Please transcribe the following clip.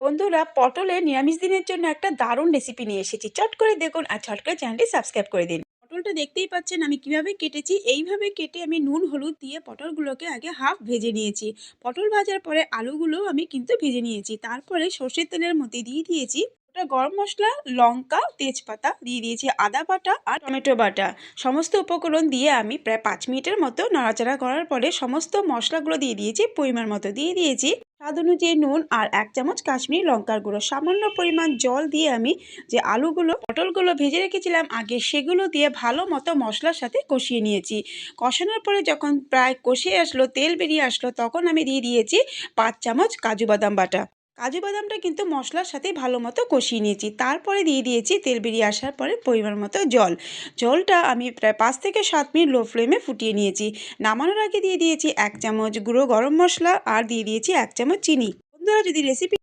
বন্ধুরা, পটলের নিরামিষ দিনের জন্য একটা দারুণ রেসিপি নিয়ে এসেছি। চট করে দেখুন আর চট করে চ্যানেলটি সাবস্ক্রাইব করে দিন। পটলটা দেখতেই পাচ্ছেন আমি কিভাবে কেটেছি। এইভাবে কেটে আমি নুন হলুদ দিয়ে পটলগুলোকে আগে হাফ ভেজে নিয়েছি। পটল ভাজার পরে আলুগুলো আমি কিন্তু ভেজে নিয়েছি। তারপরে সর্ষের তেলের মধ্যে দিয়ে দিয়েছি ওটা গরম মশলা, লঙ্কা, তেজপাতা, দিয়ে দিয়েছি আদা বাটা আর টমেটো বাটা। সমস্ত উপকরণ দিয়ে আমি প্রায় 5 মিনিটের মতো নাড়াচাড়া করার পরে সমস্ত মশলাগুলো দিয়ে দিয়েছি। পরিমাণ মতো দিয়ে দিয়েছি স্বাদ অনুযায়ী নুন আর 1 চামচ কাশ্মীরি লঙ্কার গুঁড়ো। সামান্য পরিমাণ জল দিয়ে আমি যে আলুগুলো পটলগুলো ভেজে রেখেছিলাম আগে, সেগুলো দিয়ে ভালো মতো মশলার সাথে কষিয়ে নিয়েছি। কষানোর পরে যখন প্রায় কষে আসলো, তেল বেরিয়ে আসলো, তখন আমি দিয়ে দিয়েছি 5 চামচ কাজু বাদাম বাটা। কাজু বাদামটা কিন্তু মশলার সাথে ভালো মতো কষিয়ে নিয়েছি। তারপরে দিয়ে দিয়েছি তেল বেরিয়ে আসার পরে পরিমাণ মতো জল। জলটা আমি প্রায় 5 থেকে 7 মিনিট লো ফ্লেমে ফুটিয়ে নিয়েছি। নামানোর আগে দিয়ে দিয়েছি 1 চামচ গুঁড়ো গরম মশলা আর দিয়ে দিয়েছি 1 চামচ চিনি। বন্ধুরা, যদি রেসিপি